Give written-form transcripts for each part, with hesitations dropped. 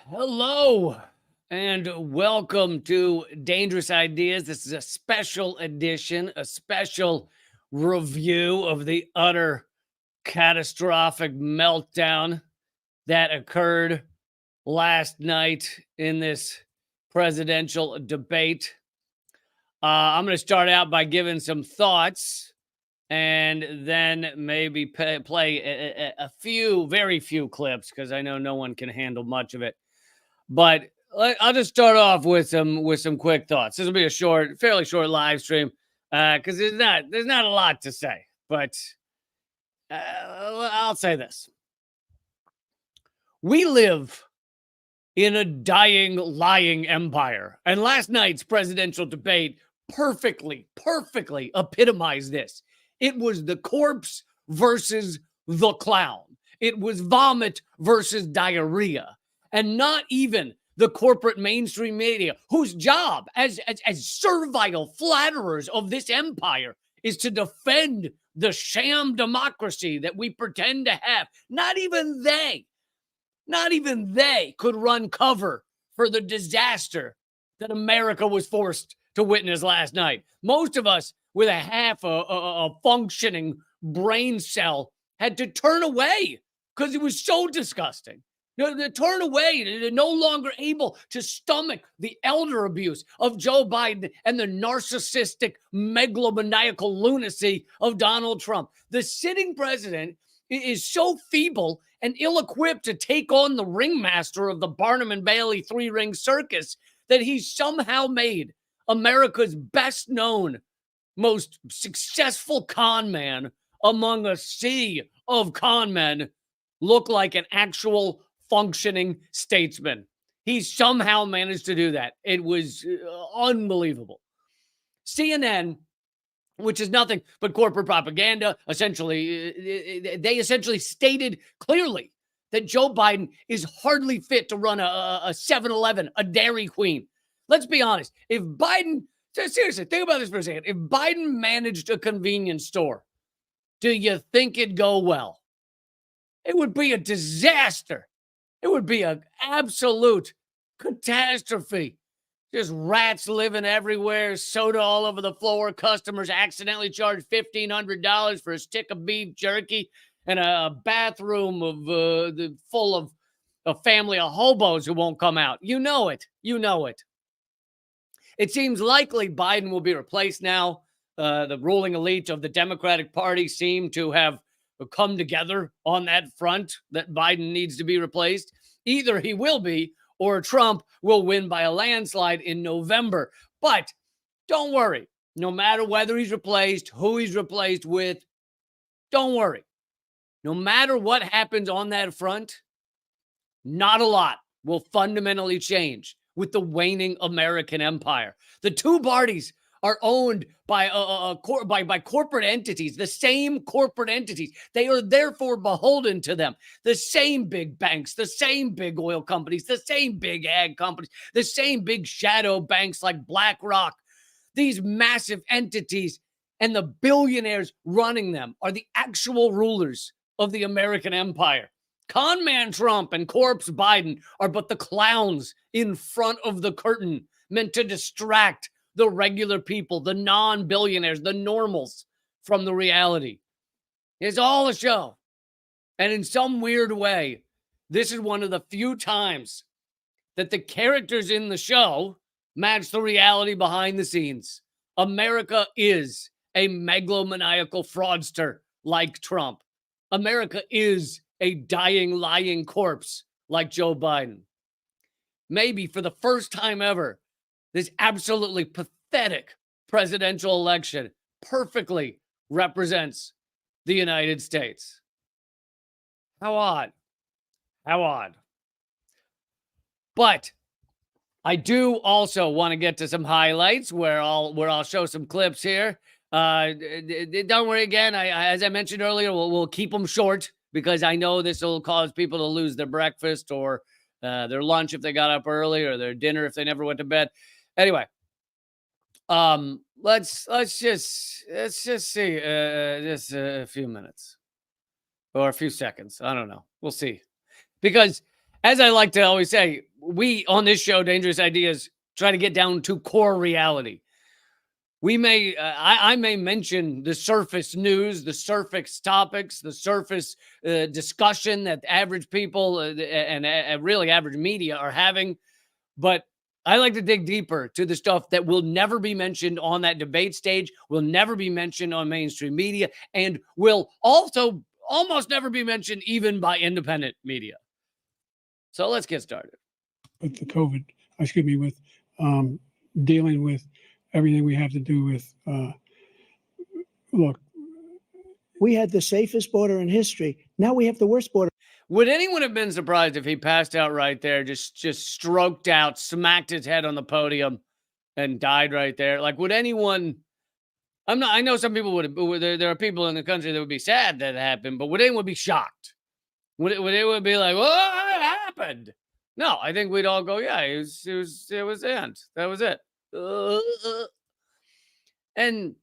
Hello and welcome to Dangerous Ideas. This is a special edition, a special review of the utter catastrophic meltdown that occurred last night in this presidential debate. I'm going to start out by giving some thoughts and then maybe play a few, very few clips because I know no one can handle much of it. But I'll just start off with some quick thoughts. This will be a fairly short live stream because there's not a lot to say. But I'll say this: we live in a dying, lying empire, and last night's presidential debate perfectly epitomized this. It was the corpse versus the clown. It was vomit versus diarrhea. And not even the corporate mainstream media, whose job as servile flatterers of this empire is to defend the sham democracy that we pretend to have. Not even they could run cover for the disaster that America was forced to witness last night. Most of us with a functioning brain cell had to turn away because it was so disgusting. They turn away. They're no longer able to stomach the elder abuse of Joe Biden and the narcissistic, megalomaniacal lunacy of Donald Trump. The sitting president is so feeble and ill-equipped to take on the ringmaster of the Barnum and Bailey three-ring circus that he's somehow made America's best-known, most successful con man among a sea of con men look like an actual functioning statesman. He somehow managed to do that. It was unbelievable. CNN, which is nothing but corporate propaganda, they essentially stated clearly that Joe Biden is hardly fit to run a 7-Eleven, a Dairy Queen. Let's be honest. If Biden, seriously, think about this for a second. If Biden managed a convenience store, do you think it'd go well? It would be a disaster. It would be an absolute catastrophe. Just rats living everywhere, soda all over the floor, customers accidentally charged $1,500 for a stick of beef jerky, and a bathroom full of a family of hobos who won't come out. You know it. You know it. It seems likely Biden will be replaced now. The ruling elite of the Democratic Party seem to have come together on that front that Biden needs to be replaced. Either he will be, or Trump will win by a landslide in November. But don't worry. No matter whether he's replaced, who he's replaced with, don't worry. No matter what happens on that front, not a lot will fundamentally change with the waning American empire. The two parties are owned by corporate entities, the same corporate entities. They are therefore beholden to them. The same big banks, the same big oil companies, the same big ag companies, the same big shadow banks like BlackRock. These massive entities and the billionaires running them are the actual rulers of the American empire. Con man Trump and corpse Biden are but the clowns in front of the curtain meant to distract the regular people, the non-billionaires, the normals from the reality. It's all a show. And in some weird way, this is one of the few times that the characters in the show match the reality behind the scenes. America is a megalomaniacal fraudster like Trump. America is a dying, lying corpse like Joe Biden. Maybe for the first time ever, this absolutely pathetic presidential election perfectly represents the United States. How odd. How odd. But I do also want to get to some highlights where I'll show some clips here. Don't worry again. As I mentioned earlier, we'll keep them short because I know this will cause people to lose their breakfast or their lunch if they got up early or their dinner if they never went to bed. Anyway, let's just see just a few minutes or a few seconds. I don't know. We'll see. Because as I like to always say, we on this show, Dangerous Ideas, try to get down to core reality. We may, I may mention the surface news, the surface topics, the surface discussion that average people and really average media are having, but I like to dig deeper to the stuff that will never be mentioned on that debate stage, will never be mentioned on mainstream media, and will also almost never be mentioned even by independent media. So let's get started. With the COVID, with dealing with everything we have to do with, look, we had the safest border in history. Now we have the worst border. Would anyone have been surprised if he passed out right there, just stroked out, smacked his head on the podium, and died right there? Like, would anyone? I know some people would. There are people in the country that would be sad that it happened, but would anyone be shocked? Would anyone be like, "What happened?" No, I think we'd all go, "Yeah, it was the end. That was it." And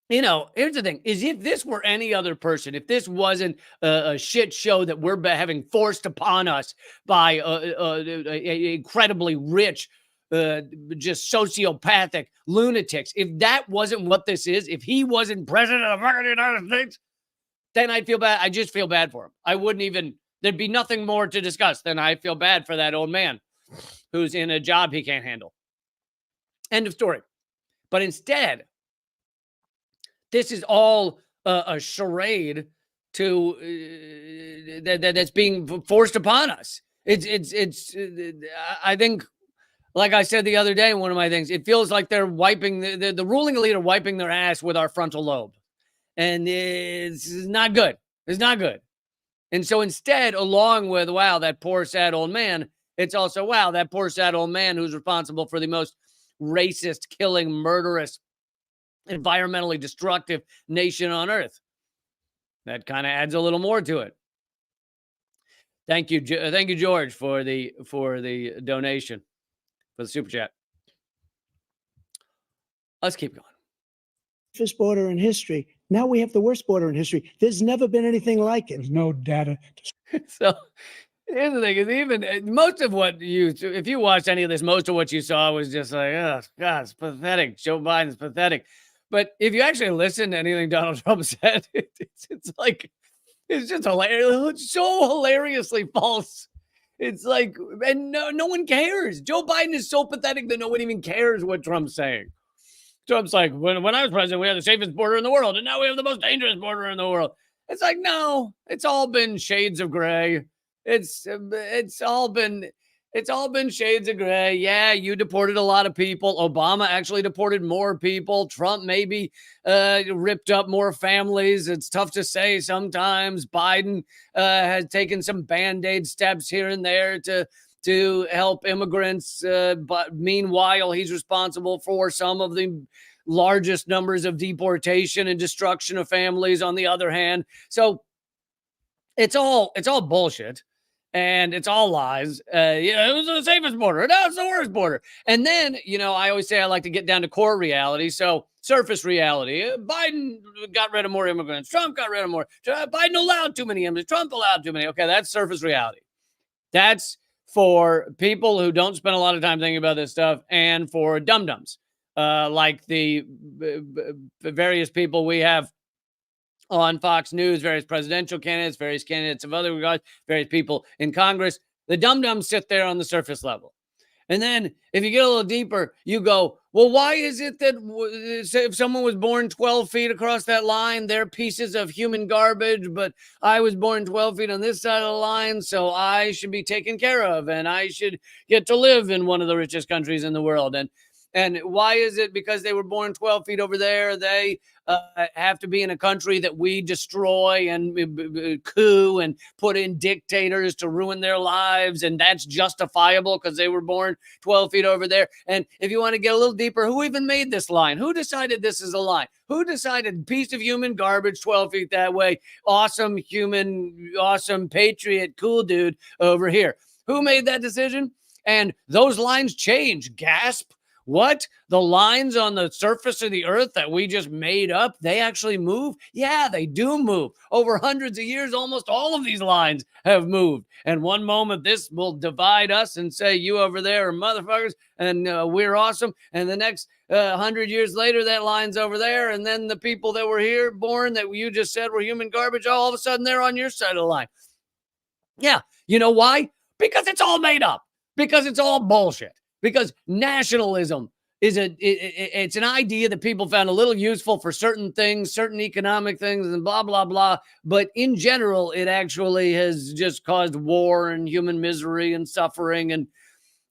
you know, here's the thing: is if this were any other person, if this wasn't a shit show that we're having forced upon us by incredibly rich, just sociopathic lunatics, if that wasn't what this is, if he wasn't president of the United States, then I'd feel bad. I just feel bad for him. I wouldn't even. There'd be nothing more to discuss. Then I feel bad for that old man who's in a job he can't handle. End of story. But instead, this is all a charade to that's being forced upon us. It's. I think, like I said the other day, one of my things, it feels like they're wiping the ruling elite are wiping their ass with our frontal lobe, and it's not good. It's not good. And so instead, along with wow, that poor sad old man, it's also wow, that poor sad old man who's responsible for the most racist, killing, murderous, environmentally destructive nation on earth. That kind of adds a little more to it. Thank you, George, for the donation, for the super chat. Let's keep going. Safest border in history. Now we have the worst border in history. There's never been anything like it. There's no data. So here's the thing: is even most of what if you watched any of this, most of what you saw was just like, oh God, it's pathetic. Joe Biden's pathetic. But if you actually listen to anything Donald Trump said, it's like, it's just hilarious. It's so hilariously false. It's like, and no one cares. Joe Biden is so pathetic that no one even cares what Trump's saying. Trump's like, when I was president, we had the safest border in the world, and now we have the most dangerous border in the world. It's like, no, it's all been shades of gray. It's all been shades of gray. Yeah, you deported a lot of people. Obama actually deported more people. Trump maybe ripped up more families. It's tough to say sometimes. Biden has taken some Band-Aid steps here and there to help immigrants. But meanwhile, he's responsible for some of the largest numbers of deportation and destruction of families on the other hand. So it's all bullshit. And it's all lies. It was the safest border. No, it's the worst border. And then, I always say I like to get down to core reality. So surface reality. Biden got rid of more immigrants. Trump got rid of more. Biden allowed too many immigrants. Trump allowed too many. Okay, that's surface reality. That's for people who don't spend a lot of time thinking about this stuff and for dum-dums, like the various people we have on Fox News, various presidential candidates, various candidates of other regards, various people in Congress. The dum-dums sit there on the surface level. And then if you get a little deeper, you go, well, why is it that if someone was born 12 feet across that line, they're pieces of human garbage, but I was born 12 feet on this side of the line, so I should be taken care of, and I should get to live in one of the richest countries in the world. And why is it because they were born 12 feet over there, they have to be in a country that we destroy and coup and put in dictators to ruin their lives, and that's justifiable because they were born 12 feet over there? And if you want to get a little deeper, who even made this line? Who decided this is a line? Who decided piece of human garbage 12 feet that way? Awesome human, awesome patriot, cool dude over here. Who made that decision? And those lines change. Gasp. What? The lines on the surface of the earth that we just made up, they actually move? Yeah, they do move. Over hundreds of years, almost all of these lines have moved. And one moment, this will divide us and say, you over there are motherfuckers, and we're awesome. And the next 100 years later, that line's over there. And then the people that were here, born, that you just said were human garbage, all of a sudden they're on your side of the line. Yeah. You know why? Because it's all made up. Because it's all bullshit. Because nationalism is it's an idea that people found a little useful for certain things, certain economic things, and blah, blah, blah. But in general, it actually has just caused war and human misery and suffering. And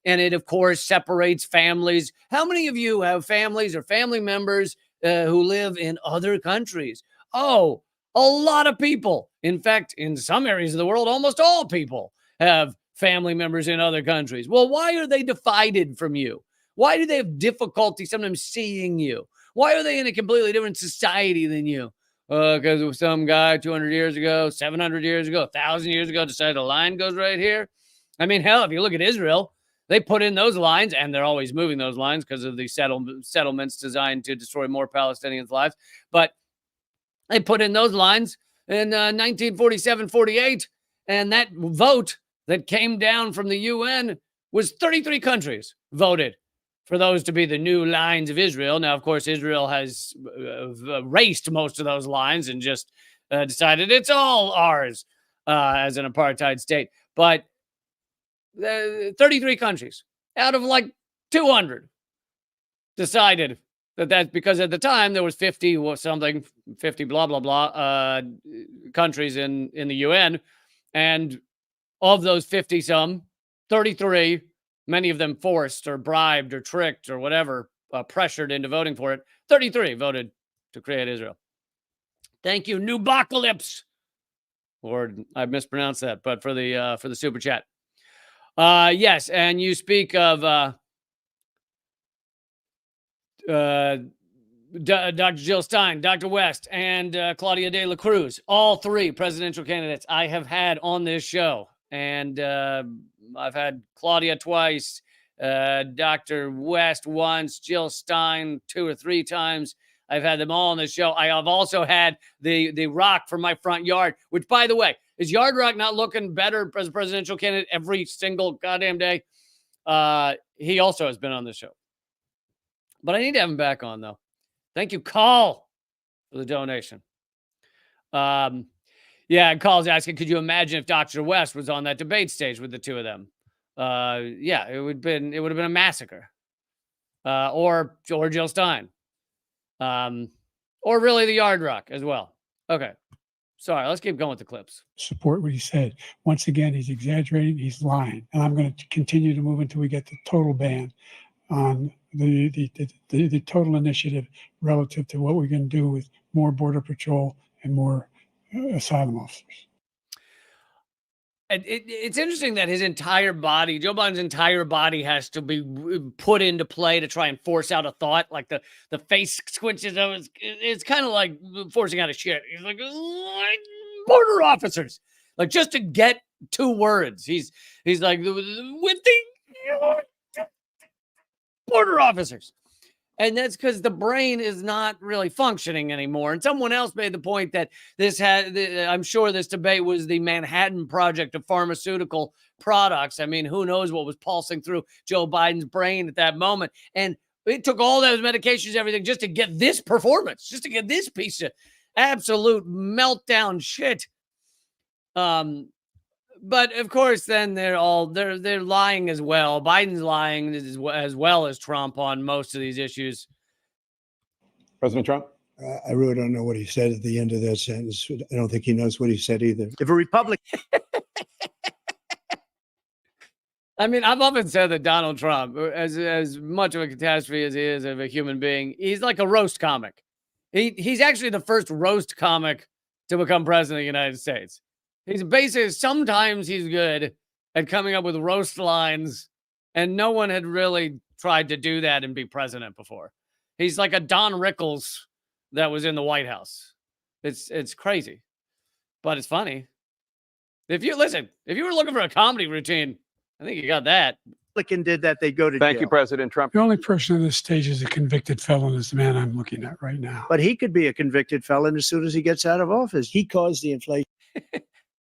it, of course, separates families. How many of you have families or family members who live in other countries? Oh, a lot of people. In fact, in some areas of the world, almost all people have family members in other countries. Well, why are they divided from you? Why do they have difficulty sometimes seeing you? Why are they in a completely different society than you? Because some guy 200 years ago, 700 years ago, 1,000 years ago decided a line goes right here. I mean, hell, if you look at Israel, they put in those lines, and they're always moving those lines because of the settlements designed to destroy more Palestinians' lives. But they put in those lines in 1947, 48, and that vote that came down from the UN was 33 countries voted for those to be the new lines of Israel. Now, of course, Israel has erased most of those lines and just decided it's all ours as an apartheid state. But 33 countries out of like 200 decided that's because at the time there was 50 or something, 50 blah, blah, blah countries in the UN. And of those 50 some, 33, many of them forced or bribed or tricked or whatever, pressured into voting for it, 33 voted to create Israel. Thank you, Nubocalypse. Or I mispronounced that, but for the super chat. Yes, and you speak of Dr. Jill Stein, Dr. West, and Claudia de la Cruz, all three presidential candidates I have had on this show. And I've had Claudia twice, Dr. West once, Jill Stein 2 or 3 times. I've had them all on this show. I have also had the Rock from my front yard, which, by the way, is Yard Rock not looking better as a presidential candidate every single goddamn day? He also has been on this show. But I need to have him back on, though. Thank you, Carl, for the donation. Yeah, Carl's asking, could you imagine if Dr. West was on that debate stage with the two of them? Yeah, it would have been a massacre. Or Jill Stein. Or really the Yard Rock as well. Okay. Sorry, let's keep going with the clips. Support what he said. Once again, he's exaggerating, he's lying. And I'm going to continue to move until we get the total ban on the total initiative relative to what we're going to do with more border patrol and more asylum officers. It's interesting that his entire body, Joe Biden's entire body, has to be put into play to try and force out a thought. Like the face squinches. It's kind of like forcing out a shit. He's like, border officers, like just to get 2 words. He's like, with the border officers. And that's because the brain is not really functioning anymore. And someone else made the point that I'm sure this debate was the Manhattan Project of pharmaceutical products. I mean, who knows what was pulsing through Joe Biden's brain at that moment. And it took all those medications, everything, just to get this performance, just to get this piece of absolute meltdown shit. But of course, then they're lying as well. Biden's lying as well as Trump on most of these issues. President Trump? I really don't know what he said at the end of that sentence. I don't think he knows what he said either. If a Republican... I mean, I've often said that Donald Trump, as much of a catastrophe as he is of a human being, he's like a roast comic. He's actually the first roast comic to become president of the United States. He's basically, sometimes he's good at coming up with roast lines, and no one had really tried to do that and be president before. He's like a Don Rickles that was in the White House. It's crazy, but it's funny. If you were looking for a comedy routine, I think you got that. Republican did that, they'd go to Thank jail. you, President Trump. The only person on this stage is a convicted felon is the man I'm looking at right now. But he could be a convicted felon as soon as he gets out of office. He caused the inflation.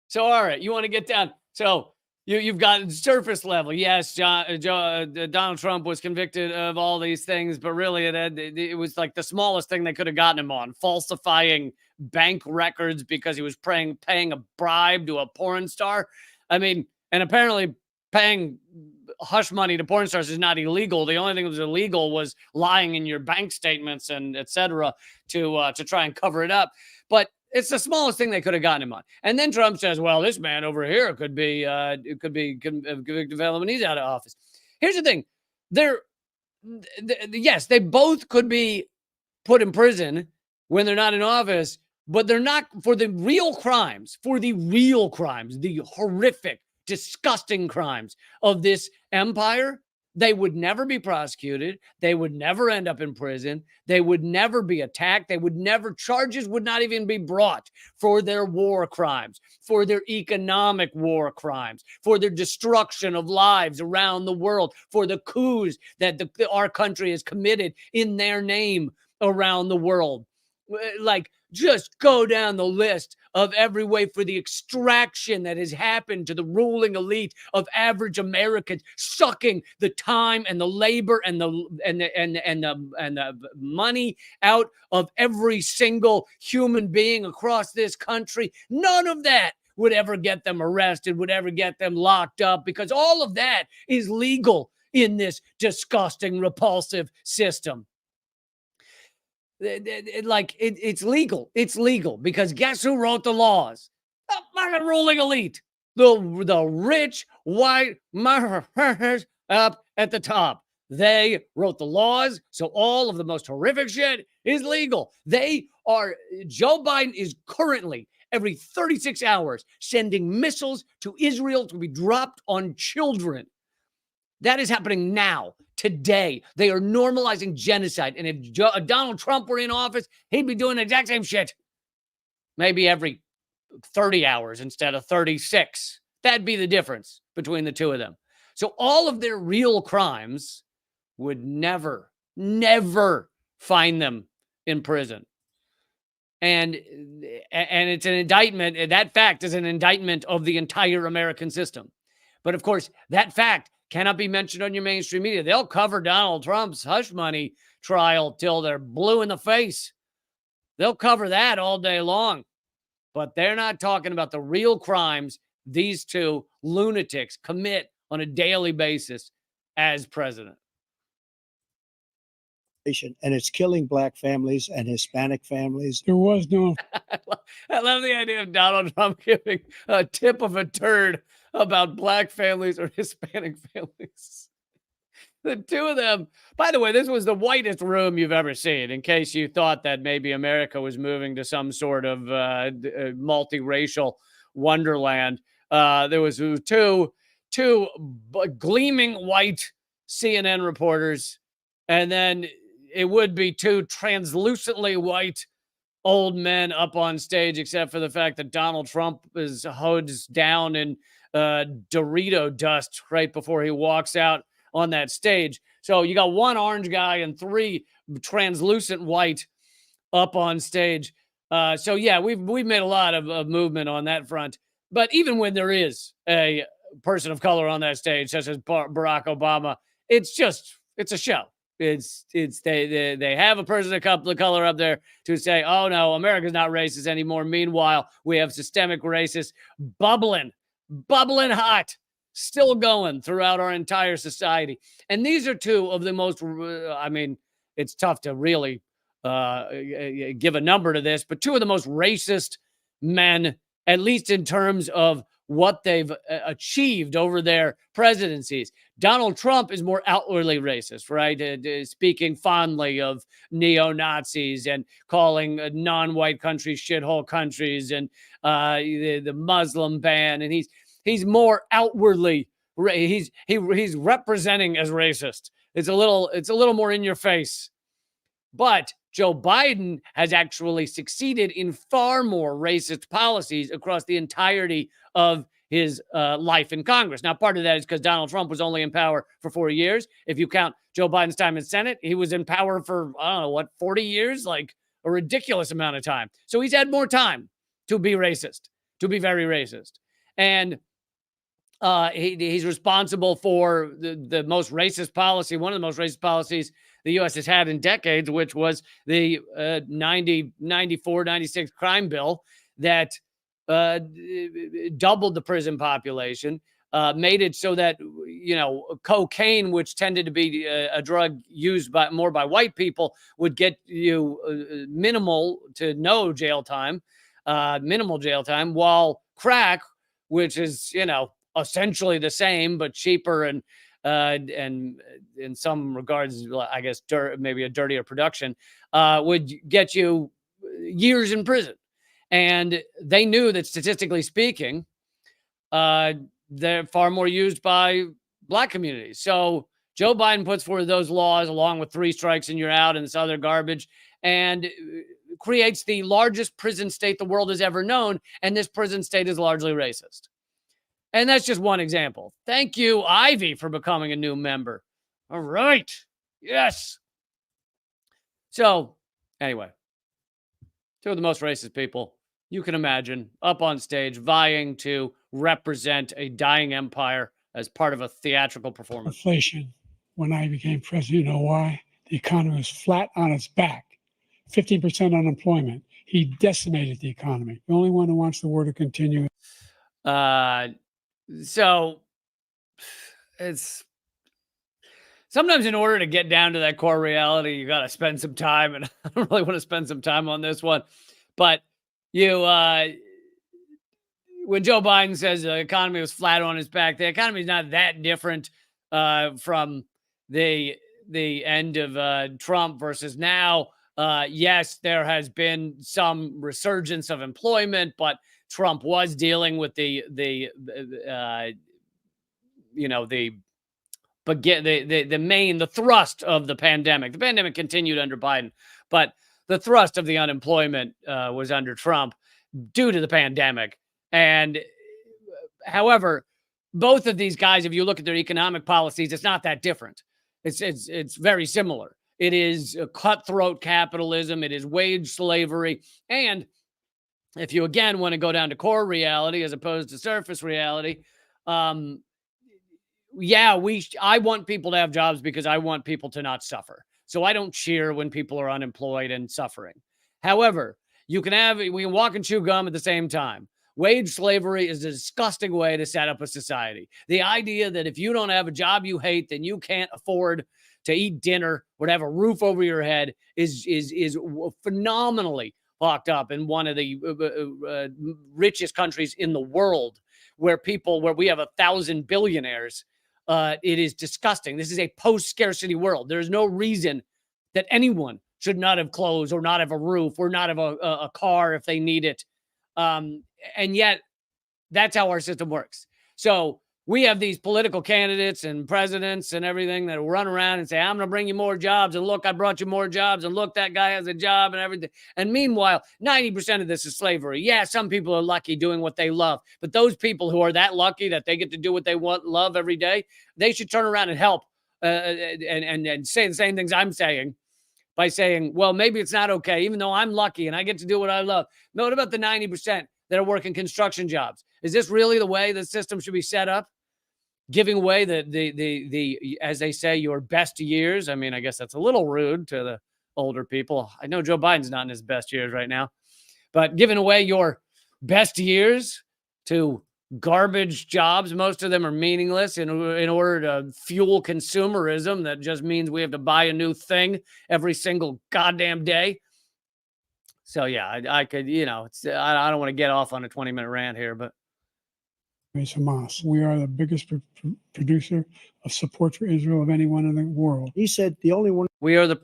So, all right, you want to get down. So you've got surface level. Yes, Donald Trump was convicted of all these things, but really it was like the smallest thing they could have gotten him on, falsifying bank records because he was paying a bribe to a porn star. I mean, and apparently paying hush money to porn stars is not illegal. The only thing that was illegal was lying in your bank statements and et cetera to try and cover it up. But it's the smallest thing they could have gotten him on. And then Trump says, well, this man over here could be convicted felon when he's out of office. Here's the thing. Yes, they both could be put in prison when they're not in office, but they're not for the real crimes, the horrific, disgusting crimes of this empire. They would never be prosecuted. They would never end up in prison. They would never be attacked. Charges would not even be brought for their war crimes, for their economic war crimes, for their destruction of lives around the world, for the coups that our country has committed in their name around the world. Like, just go down the list of every way for the extraction that has happened to the ruling elite of average Americans, sucking the time and the labor and the money out of every single human being across this country. None of that would ever get them arrested, would ever get them locked up, because all of that is legal in this disgusting, repulsive system. It's legal. It's legal because guess who wrote the laws? The fucking ruling elite. The rich white motherfuckers up at the top. They wrote the laws, so all of the most horrific shit is legal. Joe Biden is currently every 36 hours sending missiles to Israel to be dropped on children. That is happening now, today. They are normalizing genocide. And if Donald Trump were in office, he'd be doing the exact same shit. Maybe every 30 hours instead of 36. That'd be the difference between the two of them. So all of their real crimes would never find them in prison. And it's an indictment. That fact is an indictment of the entire American system. But of course, that fact cannot be mentioned on your mainstream media. They'll cover Donald Trump's hush money trial till they're blue in the face. They'll cover that all day long. But they're not talking about the real crimes these two lunatics commit on a daily basis as president. And it's killing black families and Hispanic families. There was no. I love the idea of Donald Trump giving a tip of a turd about black families or Hispanic families. The two of them, by the way, this was the whitest room you've ever seen, in case you thought that maybe America was moving to some sort of multiracial wonderland. There was two gleaming white CNN reporters, and then it would be two translucently white old men up on stage, except for the fact that Donald Trump is hosed down in Dorito dust right before he walks out on that stage. So you got one orange guy and three translucent white up on stage. So yeah, we've made a lot of movement on that front. But even when there is a person of color on that stage, such as Barack Obama, it's a show. They have a person of color up there to say, oh no, America's not racist anymore. Meanwhile, we have systemic racists bubbling hot, still going throughout our entire society. And these are two of the most, it's tough to really give a number to this, but two of the most racist men, at least in terms of what they've achieved over their presidencies. Donald Trump is more outwardly racist, right? Speaking fondly of neo-Nazis and calling non-white countries shithole countries and the Muslim ban. And he's more outwardly, he's representing as racist. It's a little more in your face. But Joe Biden has actually succeeded in far more racist policies across the entirety of his life in Congress. Now, part of that is because Donald Trump was only in power for 4 years. If you count Joe Biden's time in Senate, he was in power for, I don't know, what, 40 years? Like a ridiculous amount of time. So he's had more time to be racist, to be very racist. And he's responsible for the most racist policy, one of the most racist policies the U.S. has had in decades, which was the 94, 96 crime bill that doubled the prison population, made it so that, cocaine, which tended to be a drug used more by white people, would get you minimal to no jail time, while crack, which is, essentially the same, but cheaper and in some regards, I guess, maybe a dirtier production, would get you years in prison. And they knew that statistically speaking, they're far more used by black communities. So Joe Biden puts forward those laws along with 3 strikes and you're out and this other garbage, and creates the largest prison state the world has ever known. And this prison state is largely racist. And that's just one example. Thank you, Ivy, for becoming a new member. All right. Yes. So, anyway, 2 of the most racist people you can imagine up on stage vying to represent a dying empire as part of a theatrical performance. Inflation. When I became president, you know why? The economy was flat on its back. 15% unemployment. He decimated the economy. The only one who wants the war to continue. So it's sometimes in order to get down to that core reality, you got to spend some time. And I don't really want to spend some time on this one, but when Joe Biden says the economy was flat on its back, the economy is not that different from the end of Trump versus now. Yes, there has been some resurgence of employment, but Trump was dealing with the thrust of the pandemic. The pandemic continued under Biden, but the thrust of the unemployment was under Trump due to the pandemic. And however, both of these guys, if you look at their economic policies, it's not that different. It's very similar. It is a cutthroat capitalism. It is wage slavery. And if you, again, want to go down to core reality as opposed to surface reality, I want people to have jobs because I want people to not suffer. So I don't cheer when people are unemployed and suffering. However, we can walk and chew gum at the same time. Wage slavery is a disgusting way to set up a society. The idea that if you don't have a job you hate, then you can't afford to eat dinner or to have a roof over your head is phenomenally locked up in one of the richest countries in the world, where we have 1,000 billionaires. It is disgusting. This is a post-scarcity world. There's no reason that anyone should not have clothes or not have a roof or not have a car if they need it. And yet that's how our system works. So we have these political candidates and presidents and everything that run around and say, I'm going to bring you more jobs. And look, I brought you more jobs. And look, that guy has a job and everything. And meanwhile, 90% of this is slavery. Yeah, some people are lucky doing what they love. But those people who are that lucky that they get to do what they love every day, they should turn around and help and say the same things I'm saying by saying, well, maybe it's not okay, even though I'm lucky and I get to do what I love. No, what about the 90% that are working construction jobs? Is this really the way the system should be set up? Giving away the as they say, your best years. I mean, I guess that's a little rude to the older people. I know Joe Biden's not in his best years right now, but giving away your best years to garbage jobs, most of them are meaningless, in order to fuel consumerism. That just means we have to buy a new thing every single goddamn day. So yeah, I could, I don't want to get off on a 20-minute rant here, but Hamas. We are the biggest producer of support for Israel of anyone in the world. He said the only one. We are the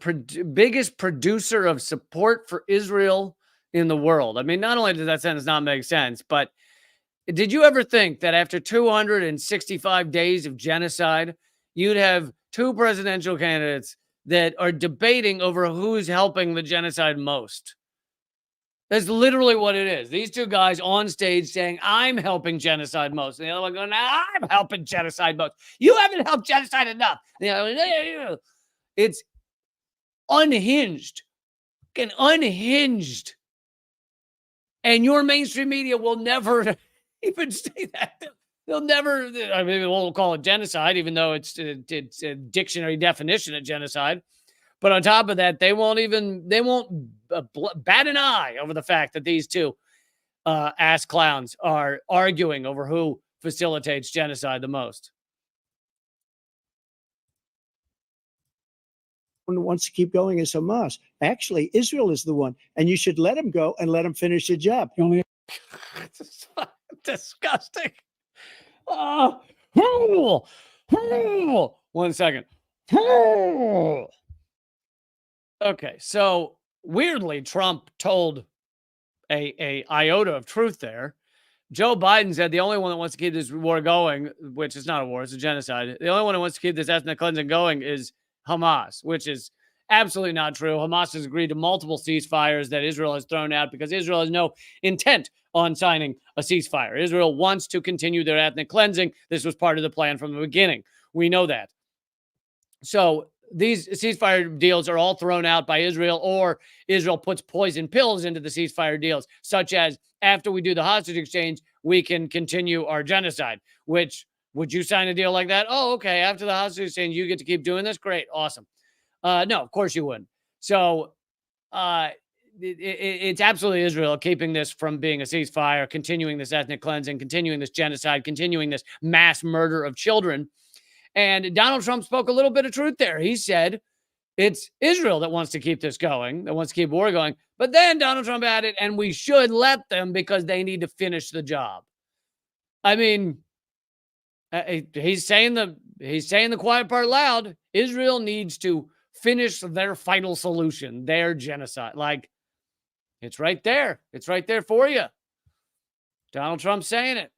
biggest producer of support for Israel in the world. I mean, not only does that sentence not make sense, but did you ever think that after 265 days of genocide, you'd have 2 presidential candidates that are debating over who's helping the genocide most? That's literally what it is. These two guys on stage saying, I'm helping genocide most. And the other one going, I'm helping genocide most. You haven't helped genocide enough. And the other one, it's unhinged. And unhinged. And your mainstream media will never even say that. They'll never, I mean, we'll call it genocide, even though it's a dictionary definition of genocide. But on top of that, they won't bat an eye over the fact that these two ass clowns are arguing over who facilitates genocide the most. Who wants to keep going is Hamas. Actually, Israel is the one, and you should let him go and let him finish the job. You only It's disgusting. 1 second. Okay, so weirdly, Trump told a iota of truth there. Joe Biden said the only one that wants to keep this war going, which is not a war, it's a genocide. The only one who wants to keep this ethnic cleansing going is Hamas, which is absolutely not true. Hamas has agreed to multiple ceasefires that Israel has thrown out because Israel has no intent on signing a ceasefire. Israel wants to continue their ethnic cleansing. This was part of the plan from the beginning. We know that. So these ceasefire deals are all thrown out by Israel, or Israel puts poison pills into the ceasefire deals, such as after we do the hostage exchange, we can continue our genocide. Which, would you sign a deal like that? Oh, okay. After the hostage exchange, you get to keep doing this? Great. Awesome. No, of course you wouldn't. So it's absolutely Israel keeping this from being a ceasefire, continuing this ethnic cleansing, continuing this genocide, continuing this mass murder of children. And Donald Trump spoke a little bit of truth there. He said it's Israel that wants to keep this going, that wants to keep war going. But then Donald Trump added, and we should let them because they need to finish the job. I mean, he's saying the quiet part loud. Israel needs to finish their final solution, their genocide. Like, it's right there. It's right there for you. Donald Trump saying it.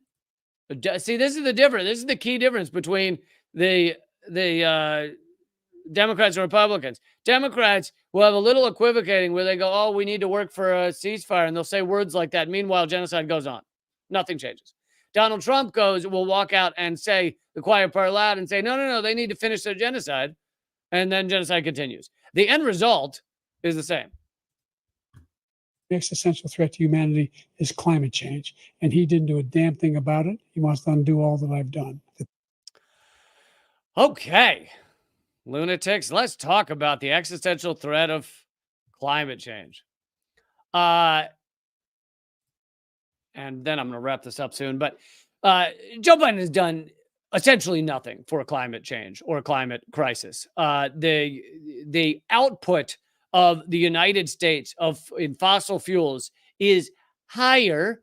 See, this is the difference. This is the key difference between the Democrats and Republicans. Democrats will have a little equivocating where they go, oh, we need to work for a ceasefire. And they'll say words like that. Meanwhile, genocide goes on. Nothing changes. Donald Trump will walk out and say the quiet part loud and say, no, they need to finish their genocide. And then genocide continues. The end result is the same. The existential threat to humanity is climate change. And he didn't do a damn thing about it. He wants to undo all that I've done. Okay, lunatics, let's talk about the existential threat of climate change. And then I'm going to wrap this up soon. But Joe Biden has done essentially nothing for climate change or climate crisis. The output of the United States in fossil fuels is higher,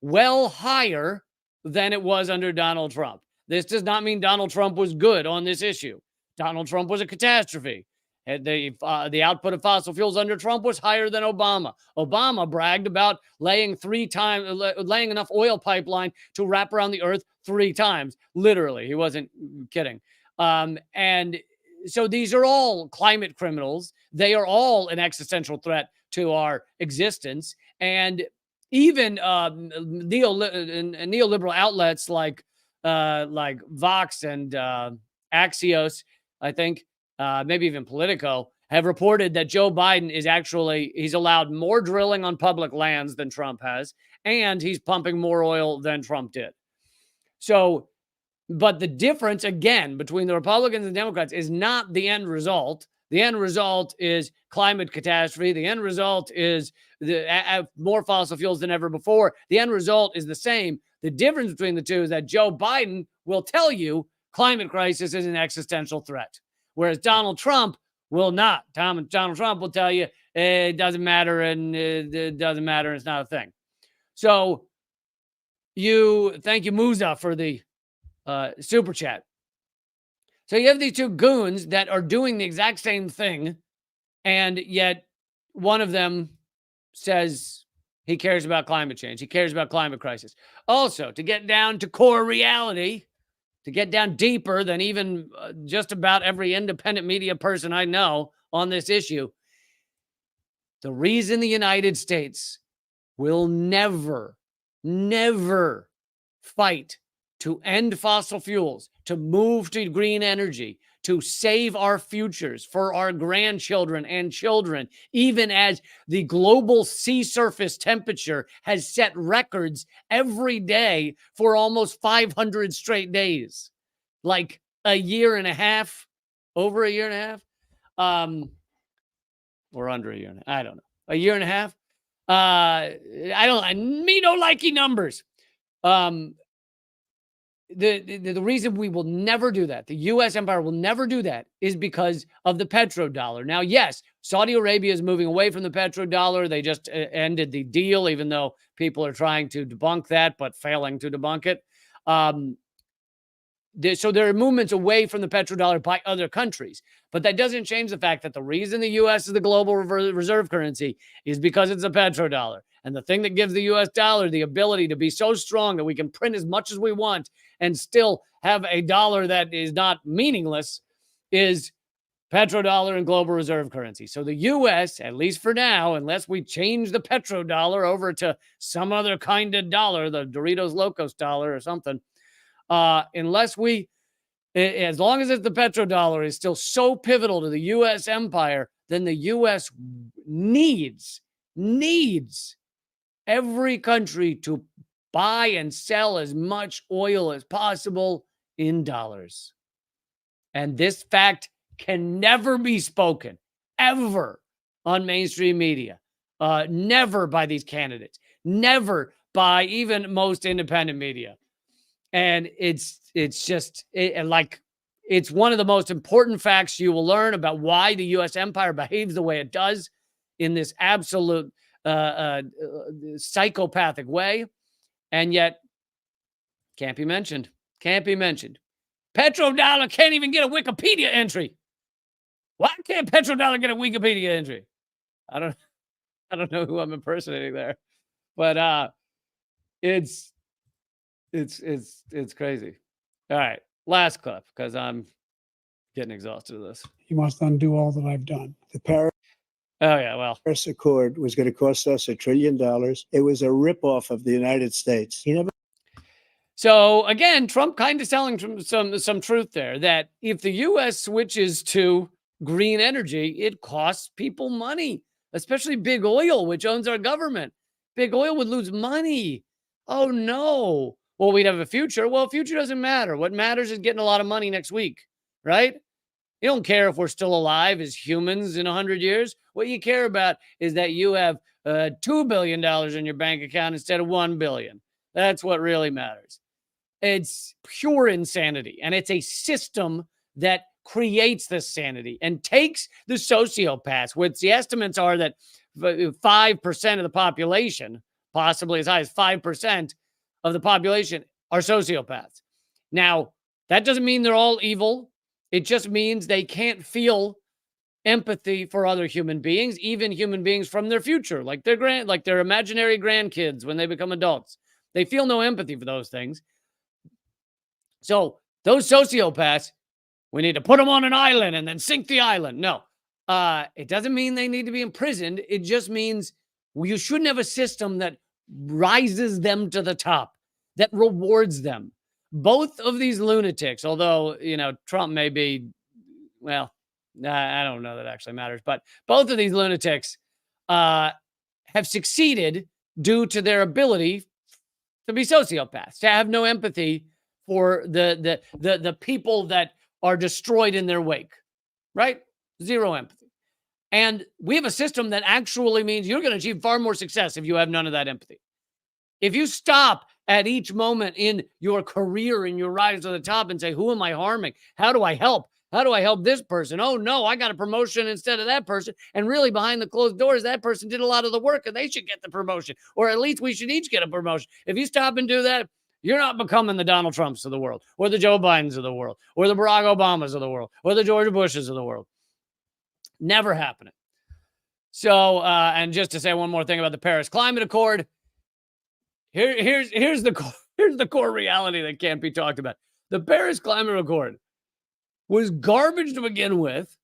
well higher than it was under Donald Trump. This does not mean Donald Trump was good on this issue. Donald Trump was a catastrophe. The output of fossil fuels under Trump was higher than Obama. Obama bragged about laying enough oil pipeline to wrap around the earth 3 times. Literally, he wasn't kidding. And so these are all climate criminals. They are all an existential threat to our existence. And even neoliberal outlets like Vox and Axios, I think, maybe even Politico, have reported that Joe Biden he's allowed more drilling on public lands than Trump has, and he's pumping more oil than Trump did. So, but the difference, again, between the Republicans and Democrats is not the end result. The end result is climate catastrophe. The end result is more fossil fuels than ever before. The end result is the same. The difference between the two is that Joe Biden will tell you climate crisis is an existential threat, whereas Donald Trump will not. Donald Trump will tell you it doesn't matter and it doesn't matter and it's not a thing. So thank you, Musa, for the super chat. So you have these two goons that are doing the exact same thing, and yet one of them says he cares about climate change. He cares about climate crisis. Also, to get down to core reality, to get down deeper than even just about every independent media person I know on this issue, The reason the United States will never, never fight to end fossil fuels, to move to green energy, to save our futures for our grandchildren and children, even as the global sea surface temperature has set records every day for almost 500 straight days, like a year and a half, over a year and a half, or under a year and a half. I don't know. A year and a half. Me no likey numbers. The reason we will never do that, the U.S. empire will never do that, is because of the petrodollar. Now, yes, Saudi Arabia is moving away from the petrodollar. They just ended the deal, even though people are trying to debunk that, but failing to debunk it. So there are movements away from the petrodollar by other countries. But that doesn't change the fact that the reason the U.S. is the global reserve currency is because it's a petrodollar. And the thing that gives the U.S. dollar the ability to be so strong that we can print as much as we want and still have a dollar that is not meaningless is petrodollar and global reserve currency. So the U.S., at least for now, unless we change the petrodollar over to some other kind of dollar, the Doritos Locos dollar or something, as long as it's the petrodollar is still so pivotal to the U.S. empire, then the U.S. needs every country to buy and sell as much oil as possible in dollars. And this fact can never be spoken, ever, on mainstream media. Never by these candidates. Never by even most independent media. And it's one of the most important facts you will learn about why the U.S. empire behaves the way it does in this absolute psychopathic way, and yet can't be mentioned. Petrodollar can't even get a Wikipedia entry. Why can't petrodollar get a Wikipedia entry? I don't know who I'm impersonating there, but it's crazy. All right, last clip, because I'm getting exhausted of this. He wants to undo all that I've done. The Paris Oh yeah, well, Accord was going to cost us $1 trillion. It was a ripoff of the United States. He never. So again, Trump kind of selling some truth there, that if the U.S. switches to green energy, it costs people money, especially big oil, which owns our government. Big oil would lose money. Oh no. Well, we'd have a future. Well, future doesn't matter. What matters is getting a lot of money next week, right? You don't care if we're still alive as humans in 100 years. What you care about is that you have $2 billion in your bank account instead of $1 billion. That's what really matters. It's pure insanity. And it's a system that creates this sanity and takes the sociopaths, which the estimates are that 5% of the population, possibly as high as 5% of the population, are sociopaths. Now, that doesn't mean they're all evil. It just means they can't feel empathy for other human beings, even human beings from their future, like their imaginary grandkids when they become adults. They feel no empathy for those things. So those sociopaths, we need to put them on an island and then sink the island. No, it doesn't mean they need to be imprisoned. It just means you shouldn't have a system that rises them to the top, that rewards them. Both of these lunatics, although, Trump may be, well, I don't know that actually matters, but both of these lunatics have succeeded due to their ability to be sociopaths, to have no empathy for the people that are destroyed in their wake, right? Zero empathy. And we have a system that actually means you're going to achieve far more success if you have none of that empathy. If you stop at each moment in your career, in your rise to the top, and say, who am I harming? How do I help? How do I help this person? Oh, no, I got a promotion instead of that person. And really, behind the closed doors, that person did a lot of the work, and they should get the promotion. Or at least we should each get a promotion. If you stop and do that, you're not becoming the Donald Trumps of the world, or the Joe Bidens of the world, or the Barack Obamas of the world, or the George Bushes of the world. Never happening. So, and just to say one more thing about the Paris Climate Accord, here's the core reality that can't be talked about. The Paris Climate Accord was garbage to begin with.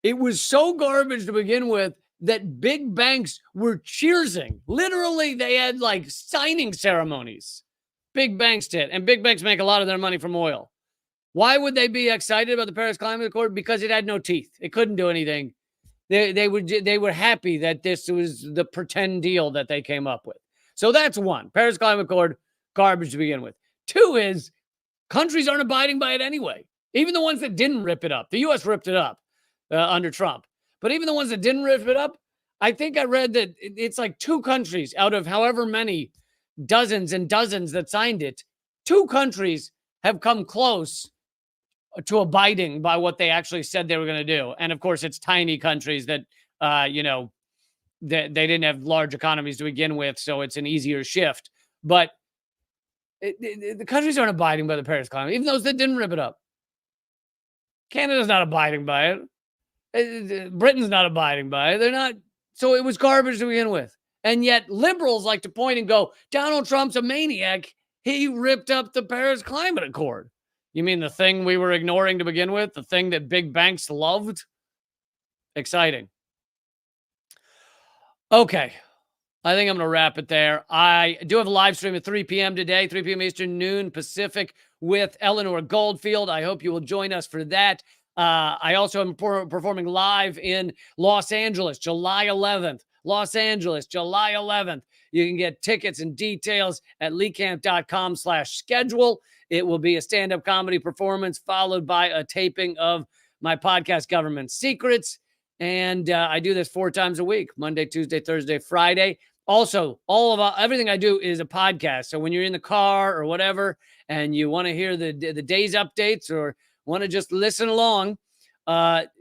It was so garbage to begin with that big banks were cheersing. Literally, they had like signing ceremonies. Big banks did. And big banks make a lot of their money from oil. Why would they be excited about the Paris Climate Accord? Because it had no teeth. It couldn't do anything. They were happy that this was the pretend deal that they came up with. So that's one. Paris Climate Accord, garbage to begin with. Two is countries aren't abiding by it anyway. Even the ones that didn't rip it up. The U.S. ripped it up under Trump. But even the ones that didn't rip it up, I think I read that it's like 2 countries out of however many dozens and dozens that signed it. 2 countries have come close to abiding by what they actually said they were going to do. And of course, it's tiny countries that, they didn't have large economies to begin with. So it's an easier shift. But the countries aren't abiding by the Paris Climate, even those that didn't rip it up. Canada's not abiding by it. Britain's not abiding by it. They're not. So it was garbage to begin with. And yet liberals like to point and go, Donald Trump's a maniac. He ripped up the Paris Climate Accord. You mean the thing we were ignoring to begin with? The thing that big banks loved? Exciting. Okay. I think I'm going to wrap it there. I do have a live stream at 3 p.m. today, 3 p.m. Eastern, noon Pacific, with Eleanor Goldfield. I hope you will join us for that. I also am performing live in Los Angeles, July 11th. Los Angeles, July 11th. You can get tickets and details at leecamp.com/schedule. It will be a stand-up comedy performance followed by a taping of my podcast, Government Secrets. And I do this 4 times a week, Monday, Tuesday, Thursday, Friday. Also, everything I do is a podcast. So when you're in the car or whatever, and you want to hear the day's updates or want to just listen along,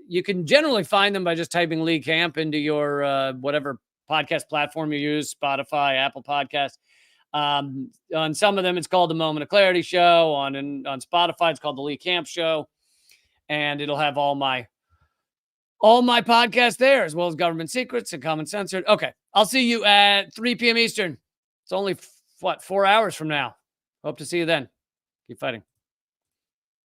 you can generally find them by just typing Lee Camp into your whatever podcast platform you use, Spotify, Apple Podcasts. On some of them, it's called the Moment of Clarity Show. On Spotify, it's called the Lee Camp Show. And it'll have all my podcasts there, as well as Government Secrets and Common Censored. Okay, I'll see you at 3 p.m. Eastern. It's only, 4 hours from now. Hope to see you then. Keep fighting.